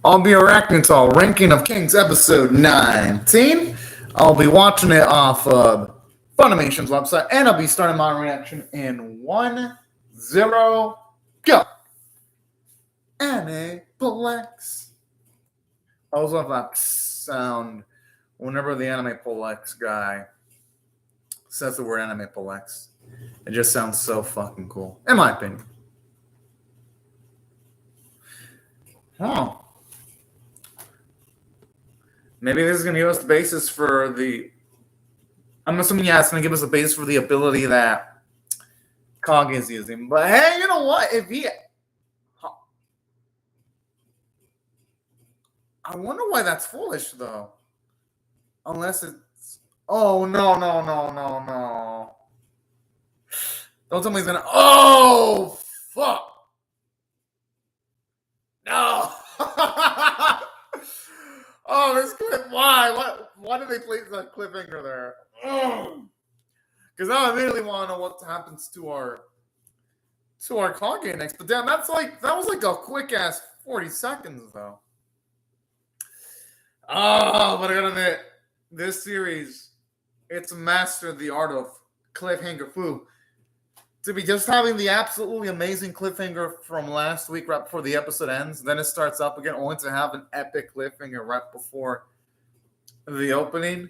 I'll be reacting to Ranking of Kings episode 19. I'll be watching it off of Funimation's website, and I'll be starting my reaction in 1, 0, go. Aniplex. I always love that sound whenever the Aniplex guy says the word Aniplex. It just sounds so fucking cool, in my opinion. Oh. Maybe this is going to give us the basis for the... I'm assuming, yeah, it's going to give us the basis for the ability that Kage is using. But hey, you know what? If he... I wonder why that's foolish, though. Unless it's... Oh, no. Don't tell me he's going to... Oh, fuck. No. Oh, this clip. Why? Why did they place that cliffhanger there? Because now I immediately want to know what happens to our Kage next. But damn, that was like a quick ass 40 seconds though. Oh, but I gotta admit, this series, it's mastered the art of cliffhanger foo. To be just having the absolutely amazing cliffhanger from last week right before the episode ends, then it starts up again, only to have an epic cliffhanger right before the opening.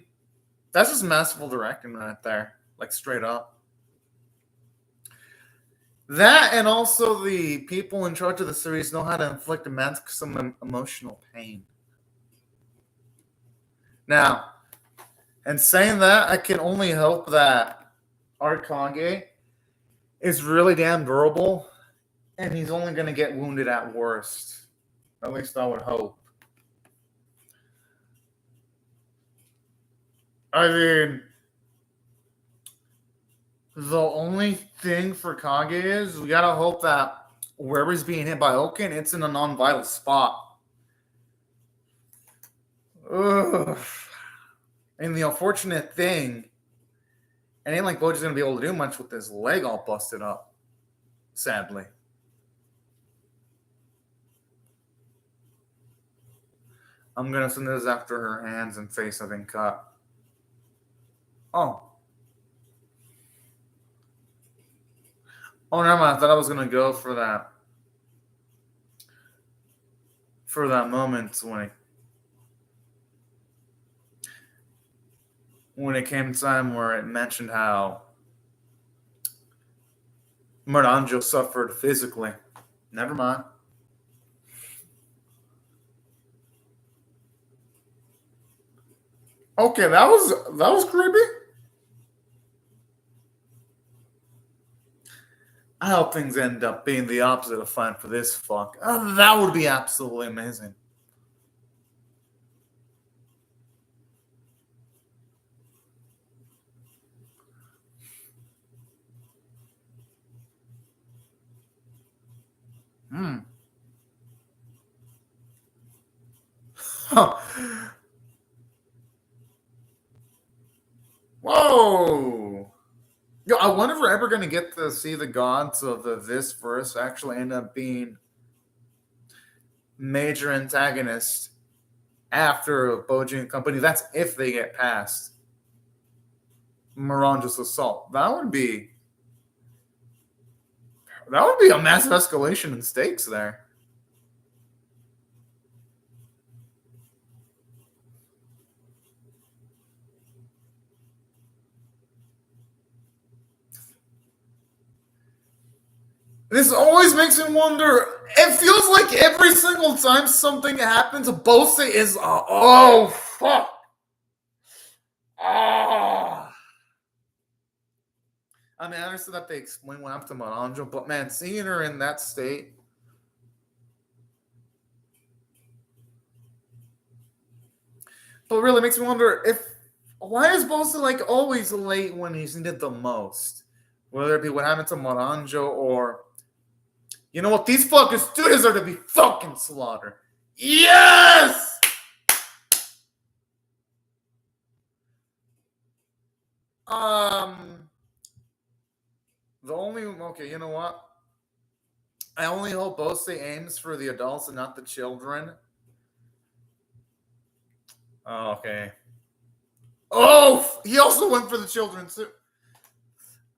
That's just masterful directing right there, like straight up. That, and also the people in charge of the series know how to inflict some emotional pain. Now, in saying that, I can only hope that our Kage is really damn durable, and he's only going to get wounded at worst. At least I would hope. I mean, the only thing for Kage is we got to hope that wherever he's being hit by Oaken, it's in a non-vital spot. Ugh. And the unfortunate thing, it ain't like Boji's going to be able to do much with his leg all busted up, sadly. I'm going to send this after her hands and face have been cut. Oh. Oh, never mind. I thought I was going to go for that. For that moment when it came time where it mentioned how Miranjo suffered physically. Never mind. Okay, that was creepy. I hope things end up being the opposite of fine for this fuck. That would be absolutely amazing. Whoa! Yo, I wonder if we're ever going to get to see the gods of this verse actually end up being major antagonists after Boji and company. That's if they get past Miranjo's assault. That would be a massive escalation in stakes there. This always makes me wonder. It feels like every single time something happens, Bose is oh fuck. I mean, I understand that they explain what happened to Miranjo, but man, seeing her in that state. But really makes me wonder why is Bose like always late when he's needed the most? Whether it be what happened to Miranjo or, you know what, these fuckers do deserve to be fucking slaughtered. Yes! Okay, you know what? I only hope Bose aims for the adults and not the children. Oh, okay. Oh, he also went for the children too.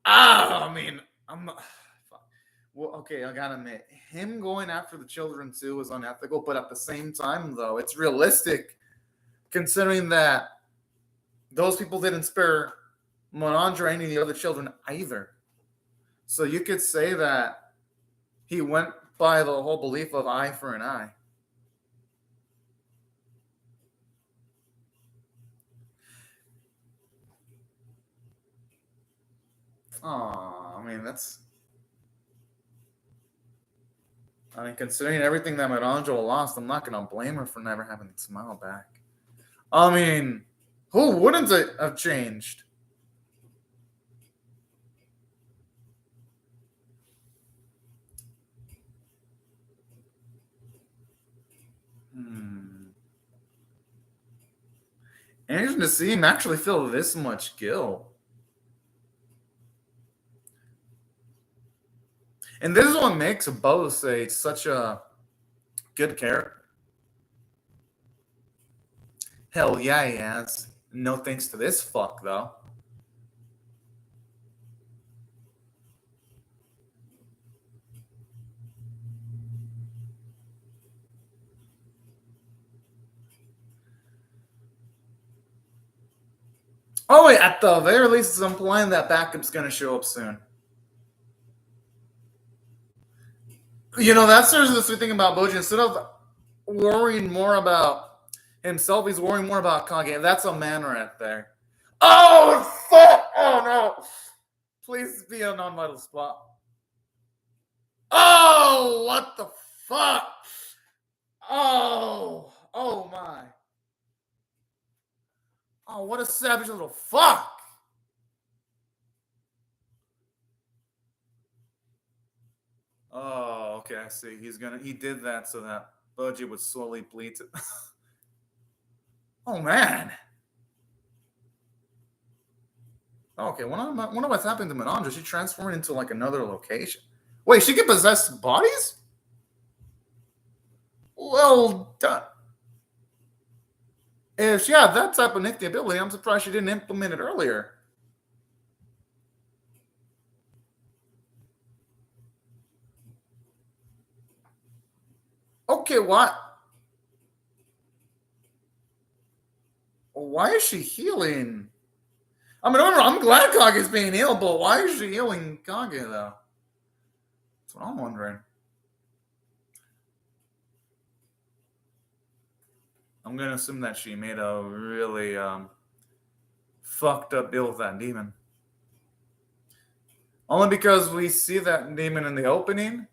I mean, I'm not. Well, okay, I gotta admit, him going after the children too is unethical, but at the same time, though, it's realistic considering that those people didn't spare Monandra or any of the other children either. So you could say that he went by the whole belief of eye for an eye. Oh, I mean, considering everything that Monandra lost, I'm not going to blame her for never having the smile back. I mean, who wouldn't it have changed? Interesting to see him actually feel this much guilt. And this is what makes Bose such a good character. Hell yeah, he has. No thanks to this fuck, though. Oh, wait, at the very least, it's implying that backup's going to show up soon. You know, that's the sweet thing about Boji. Instead of worrying more about himself, he's worrying more about Kage. That's a man right there. Oh, fuck! Oh, no. Please be a non-vital spot. Oh, what the fuck? Oh, oh my. Oh, what a savage little fuck. Oh, okay, I see. He did that so that Boji would slowly bleed to. Oh, man. Okay, wonder what's happening to Monandra. She transformed into like another location. Wait, she can possess bodies? Well done. If she had that type of nifty ability, I'm surprised she didn't implement it earlier. Okay, what? Why is she healing? I mean, I'm glad Kage's being healed, but why is she healing Kage, though? That's what I'm wondering. I'm going to assume that she made a really fucked up deal with that demon. Only because we see that demon in the opening.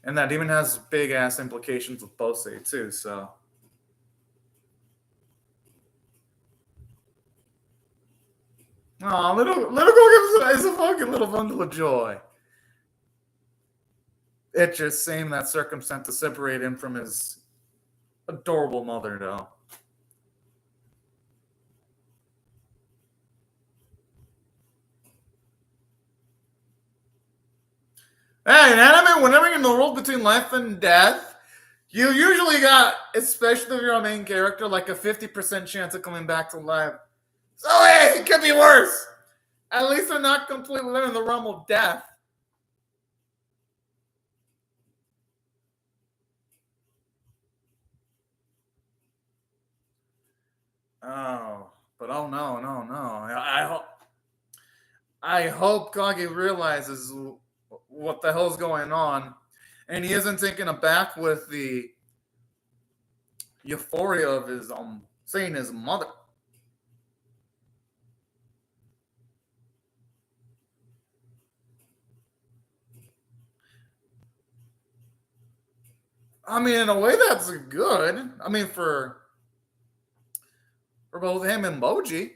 And that demon has big-ass implications with Bose, too, so... Oh, little Goku is a fucking little bundle of joy. It's just saying that circumstance to separate him from his adorable mother, though. Hey, in anime, whenever you're in the world between life and death, you usually got, especially if you're a main character, like a 50% chance of coming back to life. So, hey, it could be worse. At least they're not completely in the realm of death. Oh, but oh no. I hope Kage realizes what the hell's going on, and he isn't taken aback with the euphoria of his saying his mother. I mean, in a way, that's good. I mean, for both him and Boji.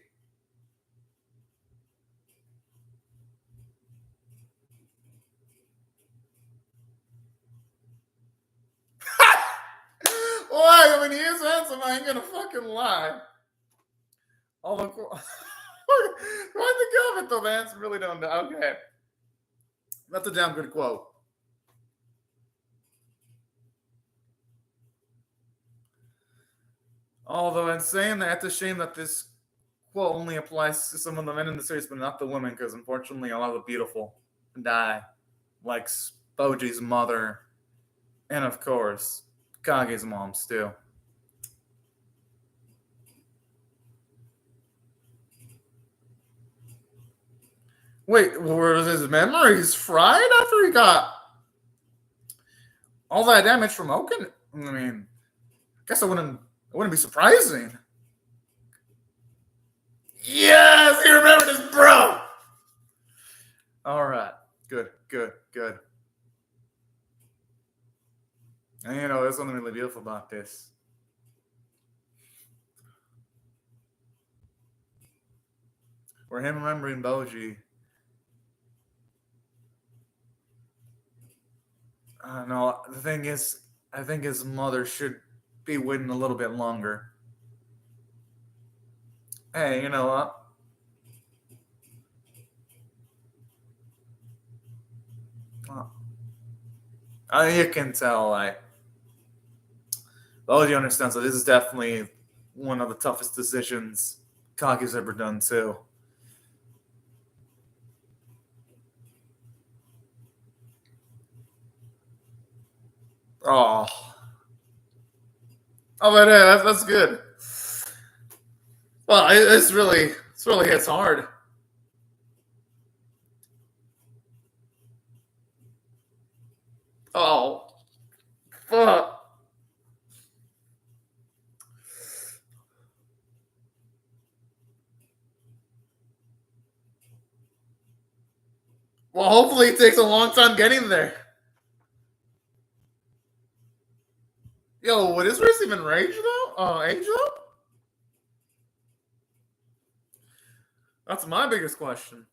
Why? I mean, he is handsome. I ain't gonna fucking lie. Although, why the comment though, man? Really don't know. Okay, that's a damn good quote. Although in saying that, it's a shame that this quote only applies to some of the men in the series, but not the women, because unfortunately a lot of the beautiful die, like Boji's mother, and of course, Kage's moms too. Wait, were his memories fried after he got all that damage from Oaken? I mean, I guess it wouldn't be surprising. Yes, he remembered his bro. All right, good. And there's something really beautiful about this. For him remembering Boji. No, the thing is, I think his mother should be waiting a little bit longer. Hey, you know what? You can tell, Boji understands that this is definitely one of the toughest decisions Kage's ever done, too. Oh, that's good. Well, it's really hits hard. Oh, fuck. Well, hopefully it takes a long time getting there. Yo, would his race even age though? That's my biggest question.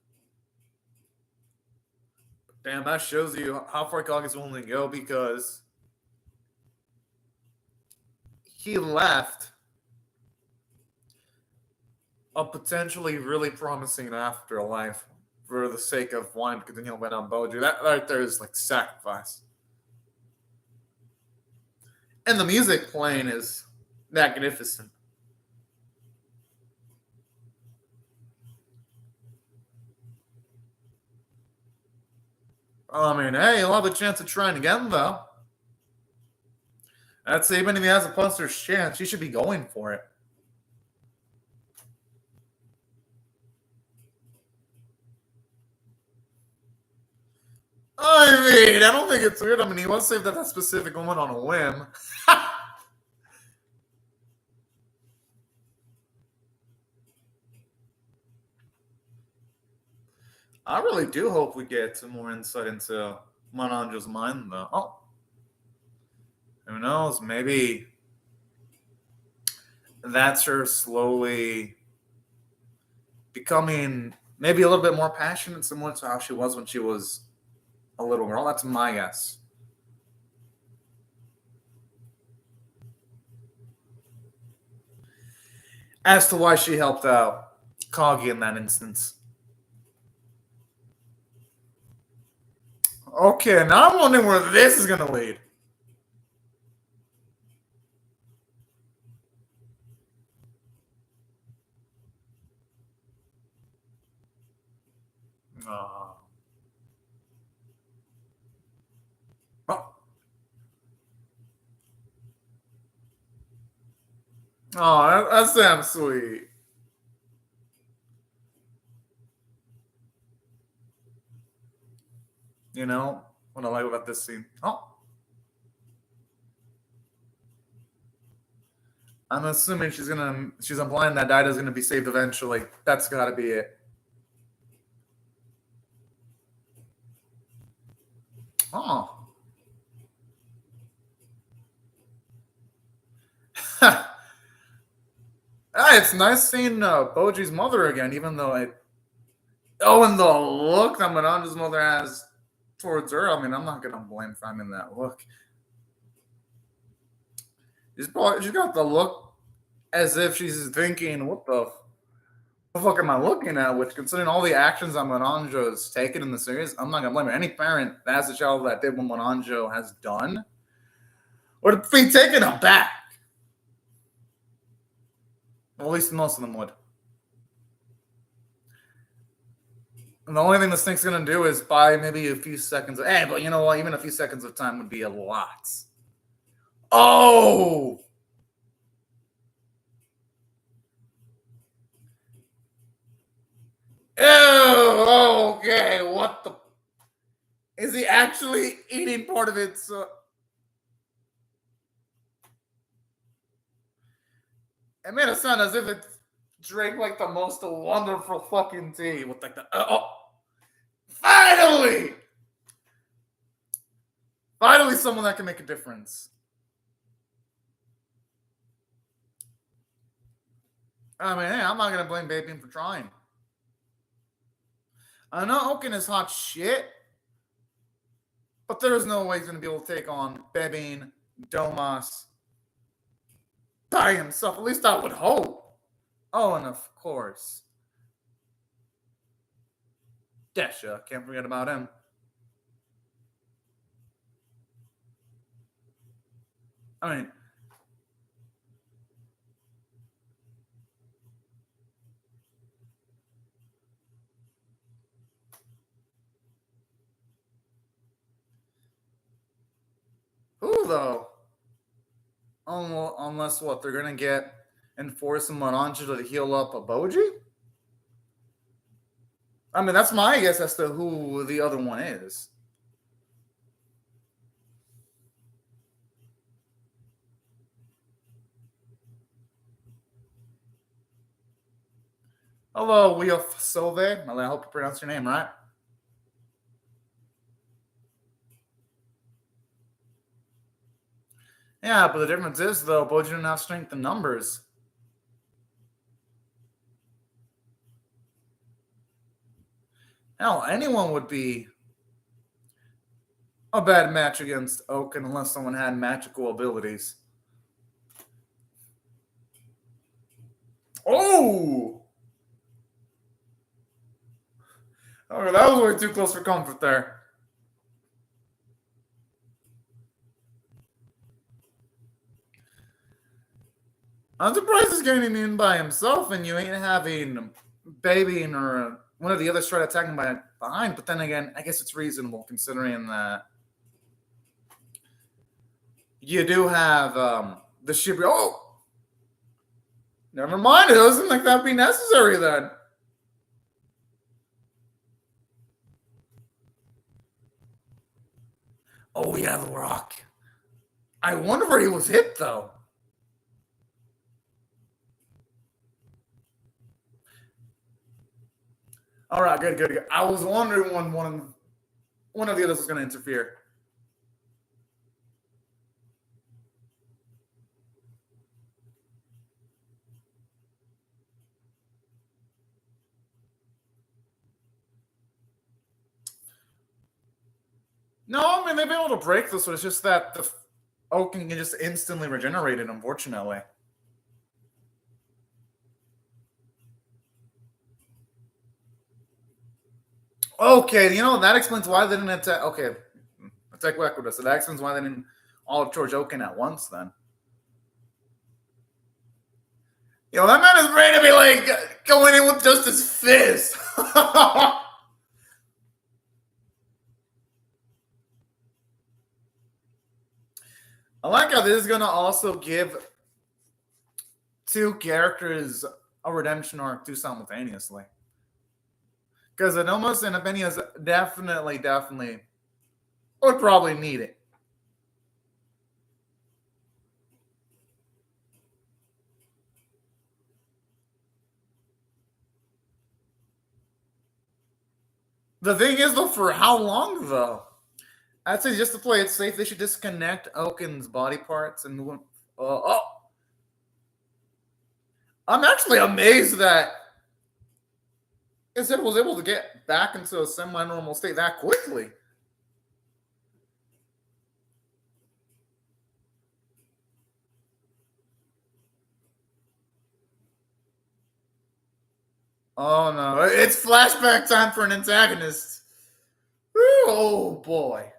Damn, that shows you how far Kage's willing to go, because he left a potentially really promising afterlife for the sake of wanting to continue to win on Boji. That right there is like sacrifice. And the music playing is magnificent. I mean, hey, he'll have a chance of trying again, though. That's even if he has a puncher's chance, he should be going for it. I mean, I don't think it's weird. I mean, he was saved that specific woman on a whim. I really do hope we get some more insight into Mananjo's mind, though. Oh. Who knows? Maybe that's her slowly becoming maybe a little bit more passionate, similar to how she was when she was a little girl. That's my guess. As to why she helped out Kage in that instance. Okay, now I'm wondering where this is going to lead. Oh. Oh, that's damn sweet. You know what I like about this scene? Oh. I'm assuming she's implying that Daida's gonna be saved eventually. That's gotta be it. Oh. It's nice seeing Boji's mother again, even though and the look that Mananja's mother has towards her. I mean, I'm not gonna blame finding that look. She's got the look as if she's thinking, "What the fuck am I looking at?" Which, considering all the actions that Mananjo has taken in the series, I'm not gonna blame her. Any parent that has a child that did what Mananjo has done would be taken aback. Well, at least most of them would. And the only thing this thing's going to do is buy maybe a few seconds. Hey, but you know what? Even a few seconds of time would be a lot. Oh! Ew! Okay, what the... Is he actually eating part of it? So... It made it sound as if it drank like the most wonderful fucking tea with like the... oh! Finally! Finally someone that can make a difference. I mean, hey, I'm not going to blame Babian for trying. I know Oaken is hot shit, but there is no way he's going to be able to take on Babian, Domas by himself. At least I would hope. Oh, and of course, Desha. Can't forget about him. I mean, who though? Unless what? They're going to get Enforce and Moranjo to heal up a Boji? I mean, that's my guess as to who the other one is. Hello, Wheel Silve. I hope you pronounced your name right. Yeah, but the difference is, though, Boji didn't have strength in numbers. Hell, anyone would be a bad match against Oaken unless someone had magical abilities. Oh! Oh, that was way too close for comfort there. I'm surprised he's getting immune by himself and you ain't having Babian or one of the others try to attack him behind. But then again, I guess it's reasonable considering that you do have the Shibri. Oh! Never mind. It doesn't like that be necessary then. Oh, yeah, the rock. I wonder where he was hit, though. All right, good. I was wondering when one of the others was going to interfere. No, I mean, they've been able to break this, but it's just that the Oaken can just instantly regenerate it, unfortunately. Okay, you know, that explains why they didn't attack. Okay, attack Ecuador. So that explains why they didn't all charge Oaken at once then. You know, that man is ready to be like going in with just his fist. I like how this is going to also give two characters a redemption arc too simultaneously. Because Anomos and Abenias definitely would probably need it. The thing is, though, for how long, though? I'd say just to play it safe, they should disconnect Oaken's body parts and... I'm actually amazed that Instead was able to get back into a semi-normal state that quickly. Oh no, it's flashback time for an antagonist. Oh boy.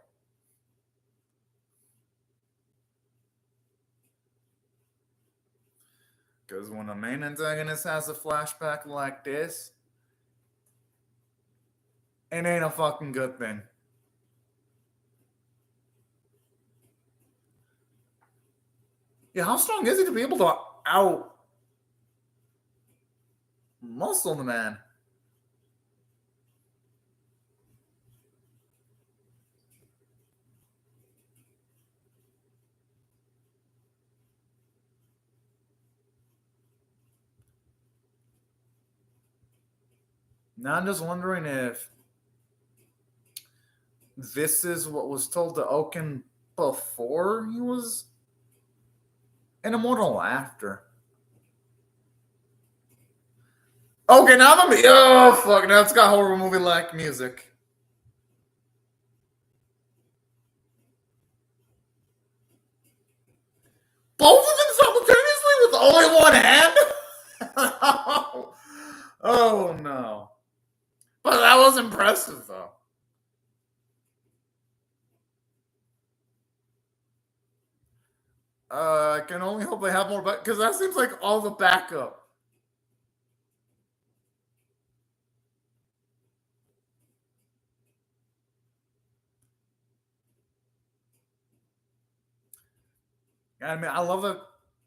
Because when a main antagonist has a flashback like this, it ain't a fucking good thing. Yeah, how strong is he to be able to out muscle the man? Now I'm just wondering if this is what was told to Oaken before he was an immortal after. Okay, now oh fuck, now it's got horror movie like music. Both of them simultaneously with only one hand? Oh no. But that was impressive though. I can only hope they have more, because that seems like all the backup. I mean, I love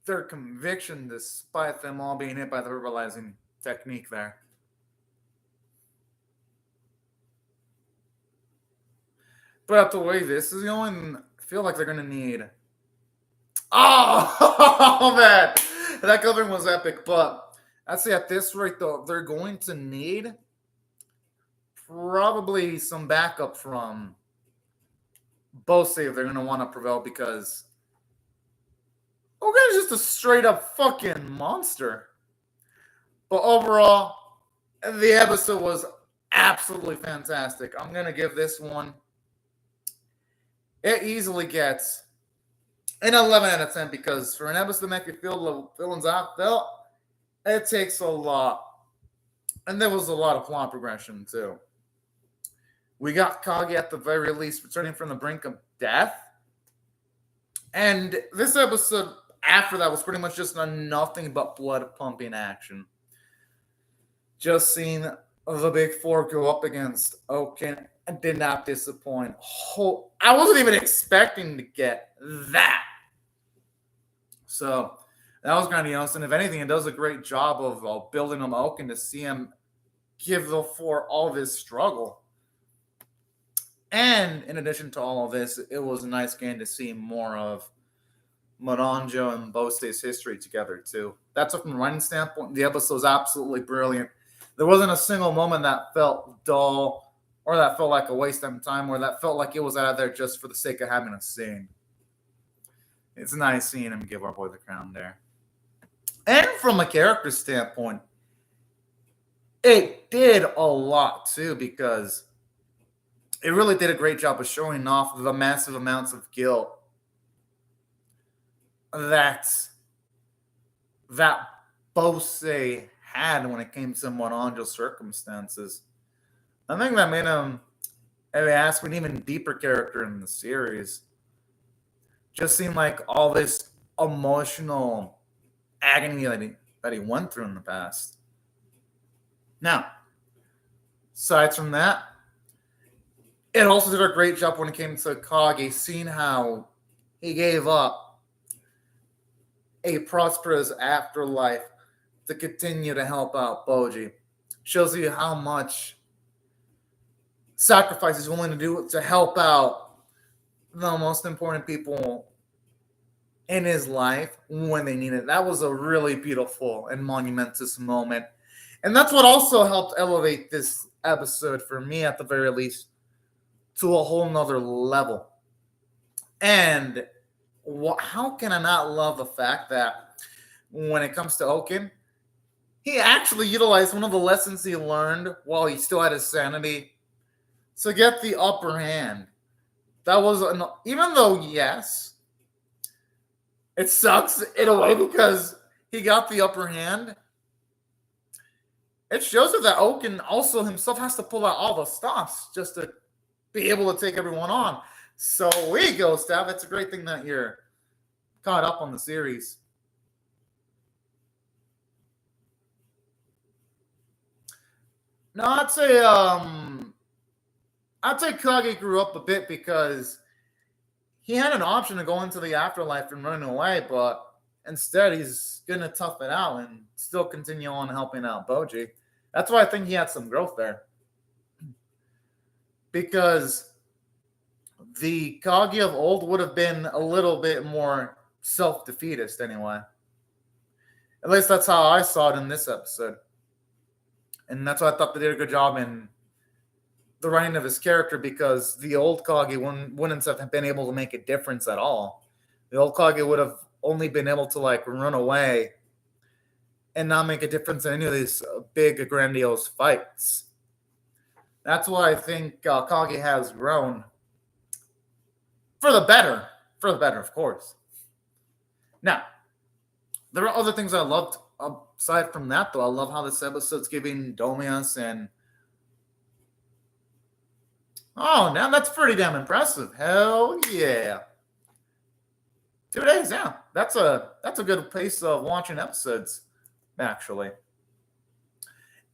their conviction despite them all being hit by the verbalizing technique there. But the way this is going, I feel like they're going to need... Oh, man! That covering was epic, but I'd say at this rate, though, they're going to need probably some backup from both if they're going to want to prevail, because Hogan's just a straight up fucking monster. But overall, the episode was absolutely fantastic. I'm going to give this one, it easily gets an 11 out of 10, because for an episode to make you feel the villains I felt, it takes a lot. And there was a lot of plot progression, too. We got Kage at the very least returning from the brink of death. And this episode after that was pretty much just nothing but blood pumping action. Just seeing the Big Four go up against Oaken did not disappoint. I wasn't even expecting to get that. So that was grandiose. And if anything, it does a great job of building him Oaken to see him give the Four all of his struggle. And in addition to all of this, it was a nice game to see more of Moranjo and Bose's history together, too. That's from a writing standpoint. The episode was absolutely brilliant. There wasn't a single moment that felt dull or that felt like a waste of time or that felt like it was out of there just for the sake of having a scene. It's nice seeing him give our boy the crown there. And from a character standpoint, it did a lot, too, because it really did a great job of showing off the massive amounts of guilt that Bose had when it came to Moranjo's circumstances. I think that made him, if I ask, an even deeper character in the series. Just seemed like all this emotional agony that he went through in the past. Now, aside from that, it also did a great job when it came to Kage, seeing how he gave up a prosperous afterlife to continue to help out Boji. Shows you how much sacrifice he's willing to do to help out the most important people in his life when they need it. That was a really beautiful and monumentous moment. And that's what also helped elevate this episode, for me at the very least, to a whole nother level. And how can I not love the fact that when it comes to Oaken, he actually utilized one of the lessons he learned while he still had his sanity to get the upper hand. That was, even though, yes, it sucks in a way because he got the upper hand, it shows that Oaken also himself has to pull out all the stops just to be able to take everyone on. So we go, Stav. It's a great thing that you're caught up on the series. No, I'd say Kage grew up a bit because he had an option to go into the afterlife and run away, but instead he's gonna tough it out and still continue on helping out Boji. That's why I think he had some growth there. Because the Kage of old would have been a little bit more self-defeatist anyway. At least that's how I saw it in this episode. And that's why I thought they did a good job in the writing of his character, because the old Kage wouldn't have been able to make a difference at all. The old Kage would have only been able to like run away and not make a difference in any of these big, grandiose fights. That's why I think Kage has grown for the better. For the better, of course. Now, there are other things I loved aside from that, though. I love how this episode's giving Domias and... Oh, now that's pretty damn impressive. Hell yeah. 2 days, yeah. That's a good pace of watching episodes, actually.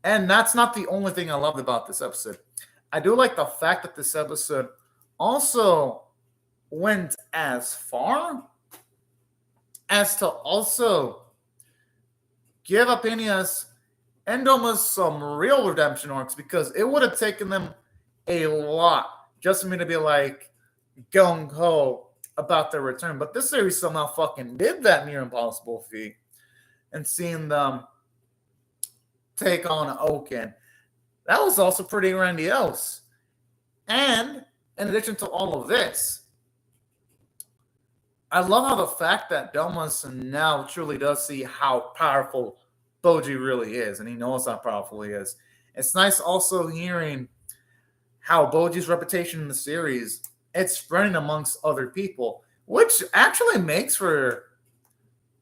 And that's not the only thing I loved about this episode. I do like the fact that this episode also went as far as to also give Apinias and Domas some real redemption arcs, because it would have taken them a lot just for me to be like gung-ho about their return. But this series somehow fucking did that near impossible feat. And seeing them take on Oaken, that was also pretty grandiose. And in addition to all of this, I love how the fact that Domas now truly does see how powerful Boji really is, and he knows how powerful he is. It's nice also hearing how Boji's reputation in the series, it's spreading amongst other people, which actually makes for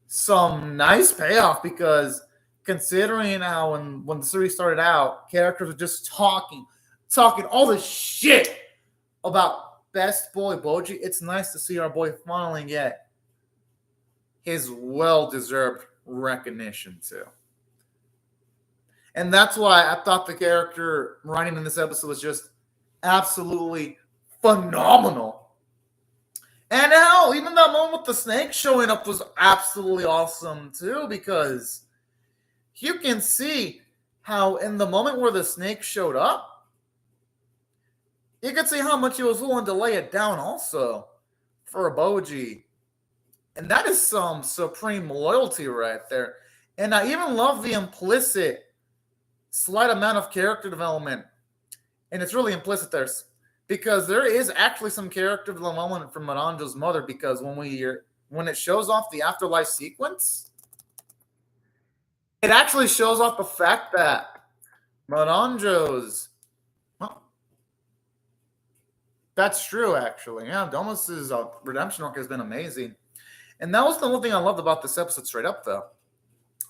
some nice payoff, because considering how when the series started out, characters were just talking all this shit about best boy Boji, it's nice to see our boy finally get his well-deserved recognition too. And that's why I thought the character writing in this episode was just absolutely phenomenal. And hell, even that moment with the snake showing up was absolutely awesome too, because you can see how in the moment where the snake showed up, you can see how much he was willing to lay it down also for Boji. And that is some supreme loyalty right there. And I even love the implicit slight amount of character development. And it's really implicit there, because there is actually some character development from Maranjo's mother, because when it shows off the afterlife sequence, it actually shows off the fact that Maranjo's... Well, that's true, actually. Yeah, Domus's redemption arc has been amazing. And that was the one thing I loved about this episode straight up, though.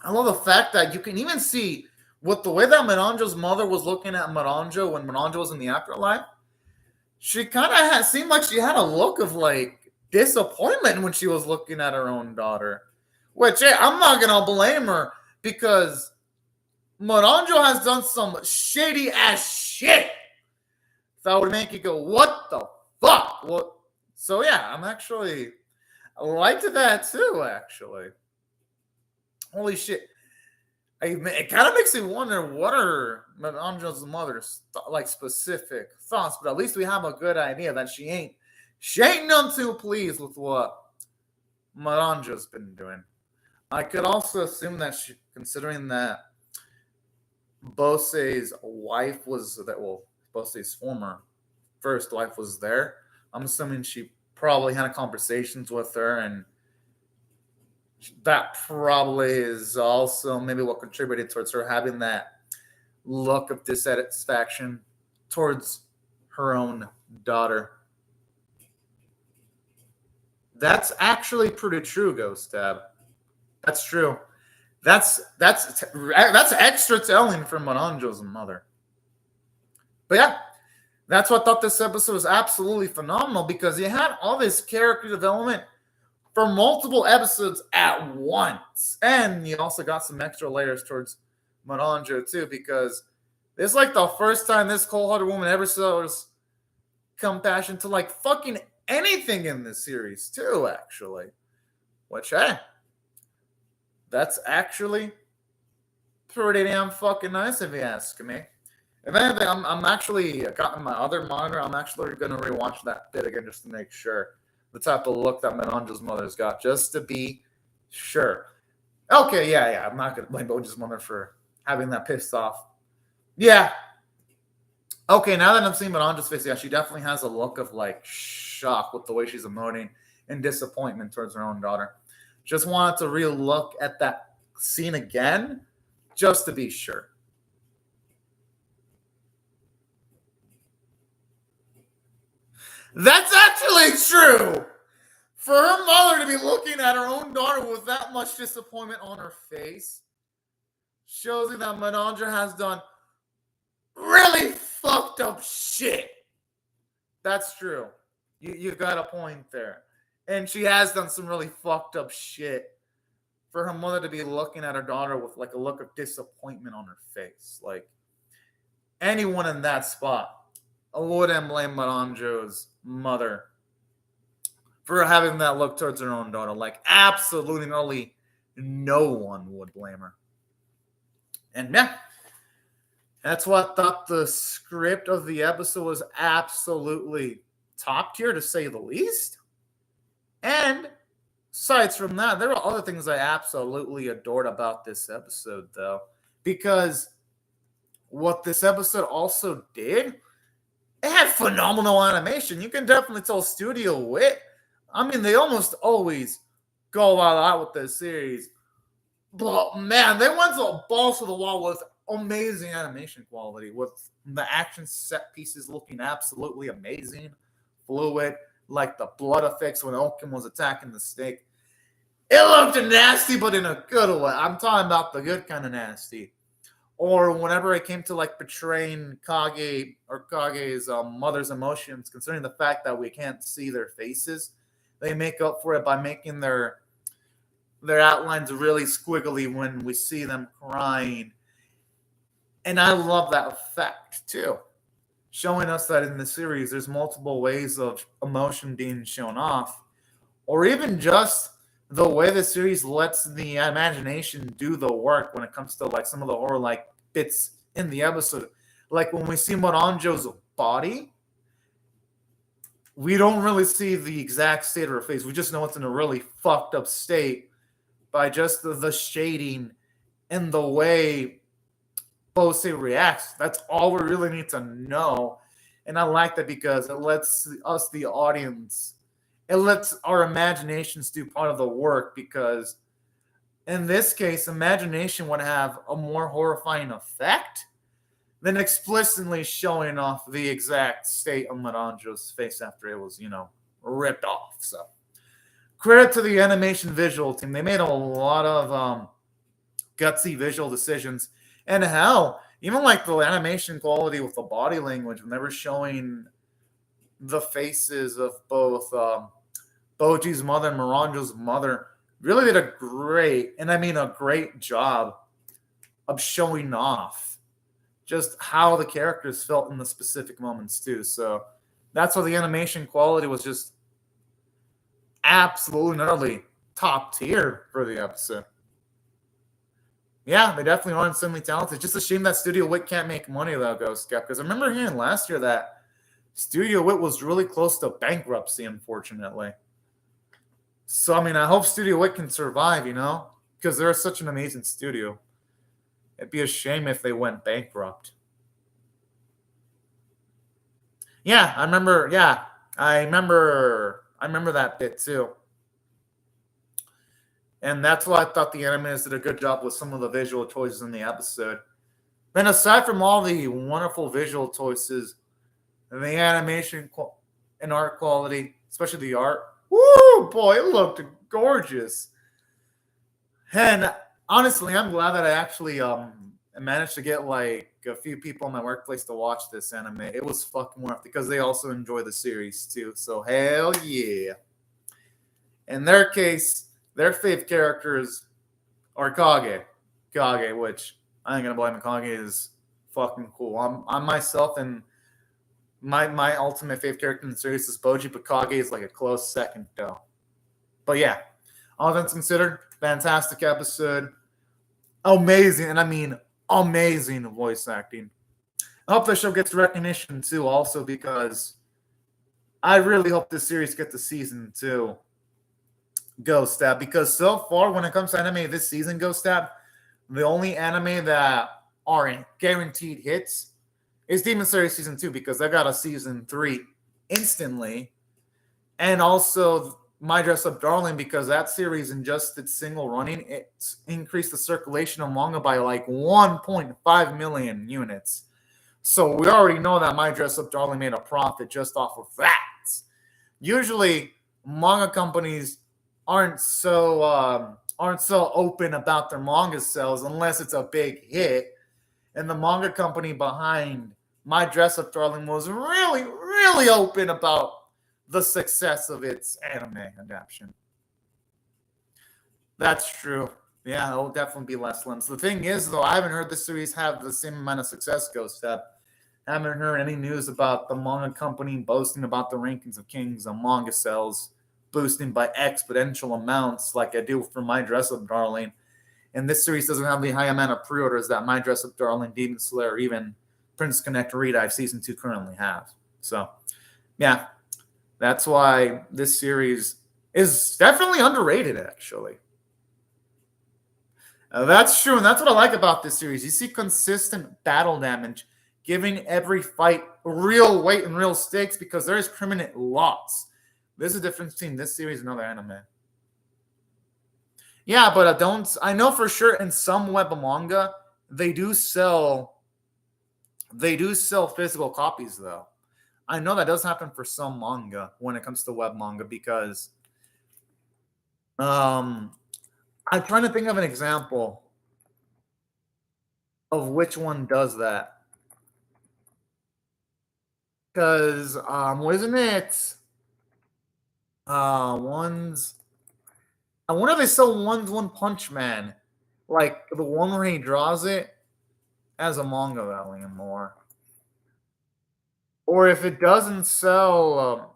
I love the fact that you can even see with the way that Maranjo's mother was looking at Maranjo when Maranjo was in the afterlife, she kind of seemed like she had a look of like disappointment when she was looking at her own daughter. Which, hey, I'm not going to blame her, because Maranjo has done some shady ass shit that would make you go, what the fuck? What? So yeah, I liked that too, actually. Holy shit. It kind of makes me wonder, what are Maranjo's mother's like specific thoughts? But at least we have a good idea that she ain't none too pleased with what Maranjo's been doing. I could also assume that considering that Bose's wife was Bose's former first wife was there, I'm assuming she probably had conversations with her, and that probably is also maybe what contributed towards her having that look of dissatisfaction towards her own daughter. That's actually pretty true, Ghost Tab. That's true. That's extra telling from Maranjo's mother. But yeah, that's what I thought this episode was absolutely phenomenal, because you had all this character development for multiple episodes at once. And you also got some extra layers towards Maranjo too, because This is like the first time this cold-hearted woman ever shows compassion to like fucking anything in this series too, actually. Which, hey, that's actually pretty damn fucking nice if you ask me. If anything, I'm actually got my other monitor. I'm actually going to rewatch that bit again just to make sure the type of look that Menanja's mother's got, just to be sure. Okay, yeah. I'm not going to blame Boja's mother for having that pissed off. Yeah. Okay, now that I'm seeing Menanja's face, yeah, she definitely has a look of like shock with the way she's emoting and disappointment towards her own daughter. Just wanted to re-look at that scene again, just to be sure. That's actually true. For her mother to be looking at her own daughter with that much disappointment on her face shows you that Menanja has done really fucked up shit. That's true. You got a point there. And she has done some really fucked up shit for her mother to be looking at her daughter with like a look of disappointment on her face. Like anyone in that spot, I wouldn't blame Menanja's mother for having that look towards her own daughter. Like absolutely no one would blame her. And yeah, that's what I thought the script of the episode was absolutely top tier, to say the least. And aside from that, there were other things I absolutely adored about this episode, though. Because what this episode also did, it had phenomenal animation. You can definitely tell Studio Wit. I mean, they almost always go all out with this series. But man, they went to balls to the wall with amazing animation quality, with the action set pieces looking absolutely amazing, fluid, like the blood effects when Oaken was attacking the snake. It looked nasty, but in a good way. I'm talking about the good kind of nasty. Or whenever it came to like portraying Kage or Kage's mother's emotions, concerning the fact that we can't see their faces, they make up for it by making their outlines really squiggly when we see them crying. And I love that effect too, showing us that in the series there's multiple ways of emotion being shown off, or even just the way the series lets the imagination do the work when it comes to like some of the horror like bits in the episode. Like when we see Moranjo's body, we don't really see the exact state of her face. We just know it's in a really fucked up state by just the shading and the way Bose reacts. That's all we really need to know. And I like that because it lets us, the audience, it lets our imaginations do part of the work, because in this case, imagination would have a more horrifying effect than explicitly showing off the exact state of Moranjo's face after it was, ripped off. So credit to the animation visual team. They made a lot of gutsy visual decisions. And hell, even like the animation quality with the body language, when they were showing the faces of both Boji's mother and Moranjo's mother, really did a great job of showing off just how the characters felt in the specific moments too. So that's why the animation quality was just absolutely utterly top tier for the episode. Yeah, they definitely are insanely talented. Just a shame that Studio Wit can't make money though, Ghost Cap. Because I remember hearing last year that Studio Wit was really close to bankruptcy, unfortunately. So, I hope Studio Wit can survive, because they're such an amazing studio. It'd be a shame if they went bankrupt. Yeah, I remember that bit too. And that's why I thought the animators did a good job with some of the visual choices in the episode. Then aside from all the wonderful visual choices, and the animation and art quality, especially the art, woo, boy, it looked gorgeous. And honestly, I'm glad that I actually managed to get like a few people in my workplace to watch this anime. It was fucking worth it because they also enjoy the series too. So hell yeah. In their case, their fave characters are Kage, which I ain't gonna blame him. Kage is fucking cool. I'm myself, and my ultimate favorite character in the series is Boji, but Kage is like a close second though. But yeah, all things considered, fantastic episode. Amazing, and I mean amazing voice acting. I hope the show gets recognition too, also because I really hope this series gets a season 2. Ghost Step, because so far when it comes to anime this season, Ghost Step, the only anime that are guaranteed hits is Demon Slayer season 2, because I got a season 3 instantly, and also My Dress Up Darling, because that series in just its single running, it increased the circulation of manga by like 1.5 million units. So we already know that My Dress Up Darling made a profit just off of that. Usually, manga companies aren't so open about their manga sales unless it's a big hit. And the manga company behind My Dress Up Darling was really, really open about the success of its anime adaptation. That's true. Yeah, it'll definitely be less limbs. The thing is, though, I haven't heard the series have the same amount of success, Ghost Step. I haven't heard any news about the manga company boasting about the rankings of Kings and manga sales boosting by exponential amounts like I do for My Dress Up Darling. And this series doesn't have the high amount of pre-orders that My Dress Up Darling, Demon Slayer, or even Prince Connect Redive Season 2 currently have. So, yeah, that's why this series is definitely underrated, actually. That's true, and that's what I like about this series. You see consistent battle damage, giving every fight real weight and real stakes because there is permanent loss. There's a difference between this series and other anime. Yeah, but I know for sure in some web manga they do sell physical copies though. I know that does happen for some manga when it comes to web manga because I'm trying to think of an example of which one does that. Because wasn't it one's I wonder if they sell One Punch Man, like the one where he draws it as a manga volume more, or if it doesn't sell,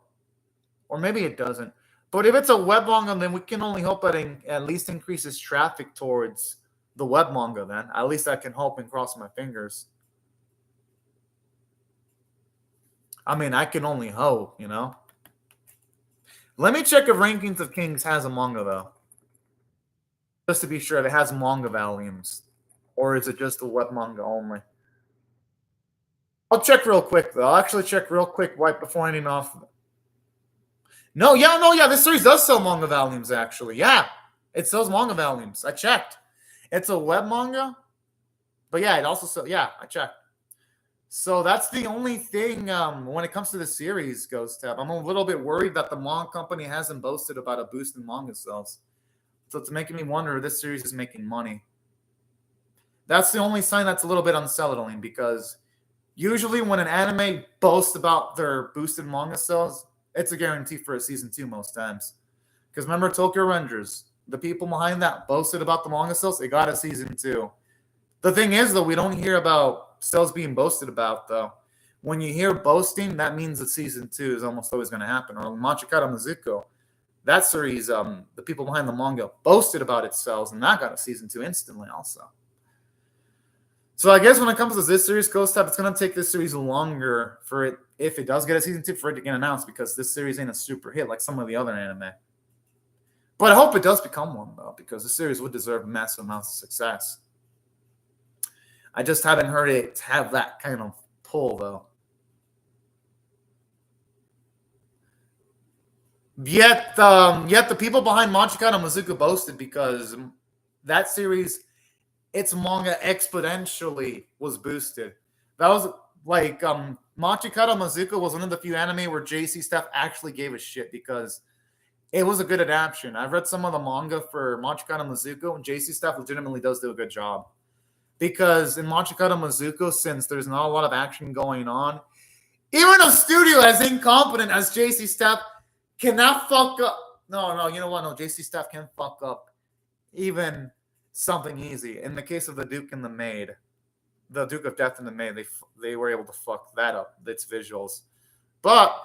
or maybe it doesn't. But if it's a web manga, then we can only hope that it at least increases traffic towards the web manga. Then at least I can hope and cross my fingers. I mean, I can only hope, you know. Let me check if Rankings of Kings has a manga though. Just to be sure if it has manga volumes. Or is it just a web manga only? I'll check real quick, though. I'll actually check real quick right before ending off. No, this series does sell manga volumes, actually. Yeah, it sells manga volumes. I checked. It's a web manga. But yeah, it also sells. Yeah, I checked. So that's the only thing when it comes to the series, Ghost Tab. I'm a little bit worried that the manga company hasn't boasted about a boost in manga sales. So it's making me wonder if this series is making money. That's the only sign that's a little bit unsettling because usually when an anime boasts about their boosted manga sales, it's a guarantee for a season 2 most times. Because remember Tokyo Rangers, the people behind that boasted about the manga sales, they got a season 2. The thing is, though, we don't hear about sales being boasted about, though. When you hear boasting, that means that season 2 is almost always going to happen. Or Machikata Mizuko, that series, the people behind the manga boasted about its sales, and that got a season 2 instantly also. So I guess when it comes to this series, Ghost Type, it's going to take this series longer for it, if it does get a season 2, for it to get announced, because this series ain't a super hit like some of the other anime. But I hope it does become one, though, because the series would deserve massive amounts of success. I just haven't heard it have that kind of pull, though. Yet the people behind Machikata Mizuku boasted because that series, its manga exponentially was boosted. That was like Machikata Mizuku was one of the few anime where JC Staff actually gave a shit because it was a good adaptation. I've read some of the manga for Machikata Mizuku, and JC Staff legitimately does do a good job. Because in Machikata Mizuku, since there's not a lot of action going on, even a studio as incompetent as JC Staff cannot fuck up. No, you know what? No, JC Staff can fuck up even something easy. In the case of the Duke and the Maid, the Duke of Death and the May, they were able to fuck that up, its visuals. But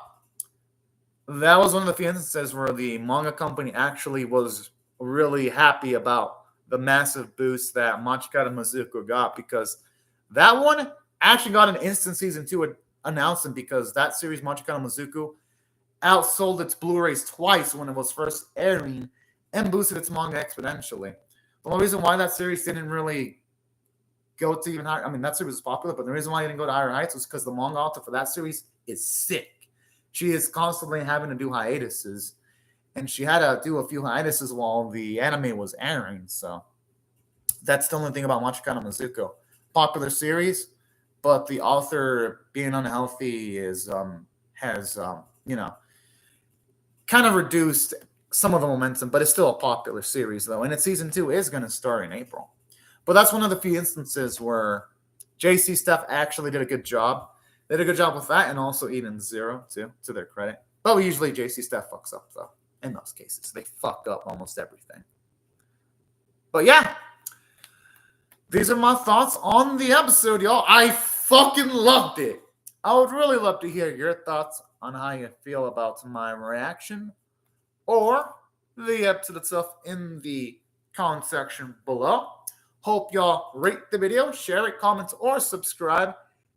that was one of the few instances where the manga company actually was really happy about the massive boost that Machikata Mizuku got, because that one actually got an instant season 2 announcement, because that series, Machikata Mizuku, outsold its Blu-rays twice when it was first airing and boosted its manga exponentially. The only reason why that series didn't really go to even higher, I mean, that series was popular, but the reason why it didn't go to higher heights was because the manga author for that series is sick. She is constantly having to do hiatuses, and she had to do a few hiatuses while the anime was airing. So that's the only thing about Machikata Mizuku. Popular series, but the author being unhealthy has kind of reduced some of the momentum, but it's still a popular series though, and its season 2 is going to start in April. But that's one of the few instances where JC Steph actually did a good job. They did a good job with that, and also Eden Zero too, to their credit. But usually JC Steph fucks up though. In those cases, they fuck up almost everything. But yeah, these are my thoughts on the episode, y'all. I fucking loved it. I would really love to hear your thoughts on how you feel about my reaction or the episode itself in the comment section below. Hope y'all rate the video, share it, comment, or subscribe.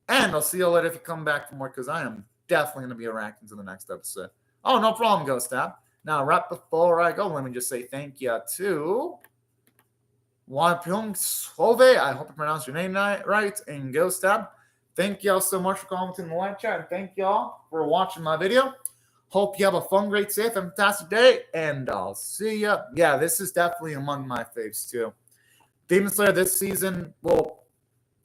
And I'll see you later if you come back for more, because I am definitely going to be reacting to the next episode. Oh, no problem, Ghost Tab. Now, right before I go, let me just say thank you to Wapyong Sove. I hope I pronounced your name right. And Ghost Tab. Thank y'all so much for commenting in the live chat. And thank y'all for watching my video. Hope you have a fun, great, safe, and fantastic day. And I'll see ya. Yeah, this is definitely among my faves, too. Demon Slayer this season, well,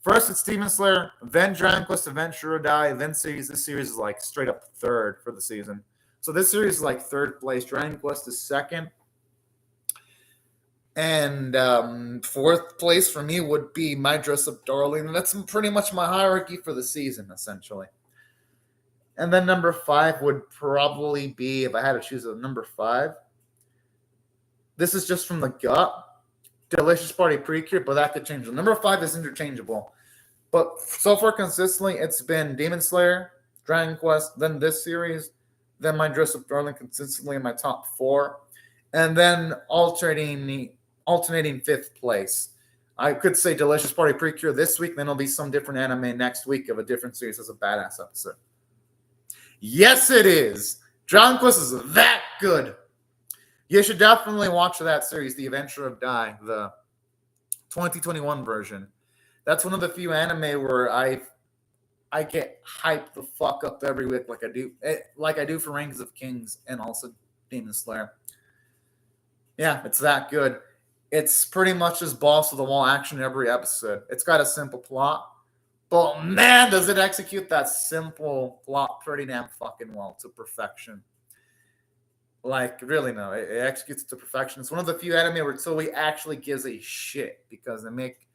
first it's Demon Slayer, then Dragon Quest Adventure or Die, then series. This series is like straight up third for the season. So this series is like third place. Dragon Quest is second. And fourth place for me would be My Dress Up Darling. And that's pretty much my hierarchy for the season, essentially. And then number 5 would probably be, if I had to choose a number 5, this is just from the gut, Delicious Party Precure, but that could change. Number 5 is interchangeable. But so far, consistently, it's been Demon Slayer, Dragon Quest, then this series, then My Dress Up Darling, consistently in my top 4, and then alternating 5th place. I could say Delicious Party Precure this week, then it'll be some different anime next week of a different series as a badass episode. Yes, it is. Dragon Quest is that good. You should definitely watch that series, The Adventure of Dai, the 2021 version. That's one of the few anime where I get hyped the fuck up every week, like I do for Rankings of Kings and also Demon Slayer. Yeah, it's that good. It's pretty much just balls to the wall action every episode. It's got a simple plot, but man, does it execute that simple plot pretty damn fucking well to perfection. Like, really, no. It executes it to perfection. It's one of the few anime where Toei actually gives a shit, because they make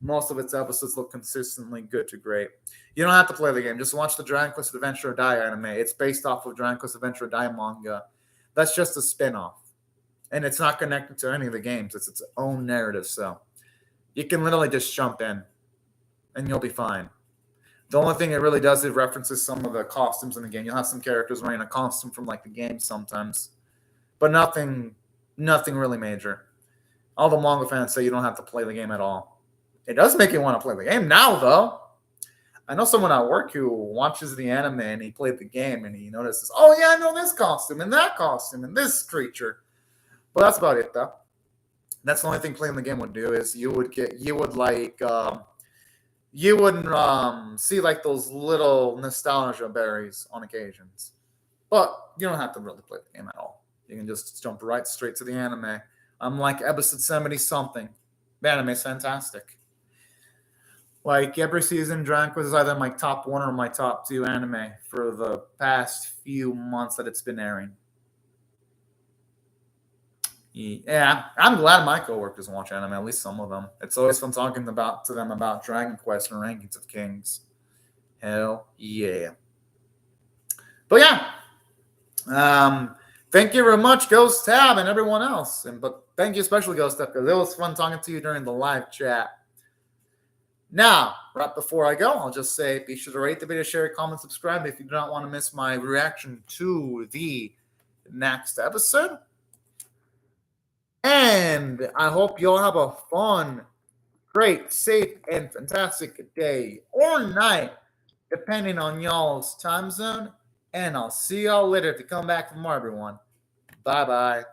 most of its episodes look consistently good to great. You don't have to play the game. Just watch the Dragon Quest Adventure or Die anime. It's based off of Dragon Quest Adventure or Die manga. That's just a spin-off. And it's not connected to any of the games. It's its own narrative, so you can literally just jump in, and you'll be fine. The only thing it really does is references some of the costumes in the game. You'll have some characters wearing a costume from like the game sometimes, but nothing really major. All the manga fans say you don't have to play the game at all. It does make you want to play the game now, though. I know someone at work who watches the anime and he played the game and he notices, oh yeah, I know this costume and that costume and this creature. But that's about it, though. That's the only thing playing the game would do is you would see like those little nostalgia berries on occasions. But you don't have to really play the game at all. You can just jump right straight to the anime. I'm like episode 70-something. The anime is fantastic. Like every season, Dragon Quest is either my top 1 or my top 2 anime for the past few months that it's been airing. Yeah, I'm glad my coworkers watch anime, at least some of them. It's always fun talking to them about Dragon Quest and Rankings of Kings. Hell yeah. But yeah, thank you very much, Ghost Tab, and everyone else. But thank you especially, Ghost Tab, because it was fun talking to you during the live chat. Now, right before I go, I'll just say be sure to rate the video, share, comment, subscribe if you do not want to miss my reaction to the next episode. And I hope you all have a fun, great, safe, and fantastic day or night, depending on y'all's time zone. And I'll see y'all later if you come back for more, everyone. Bye-bye.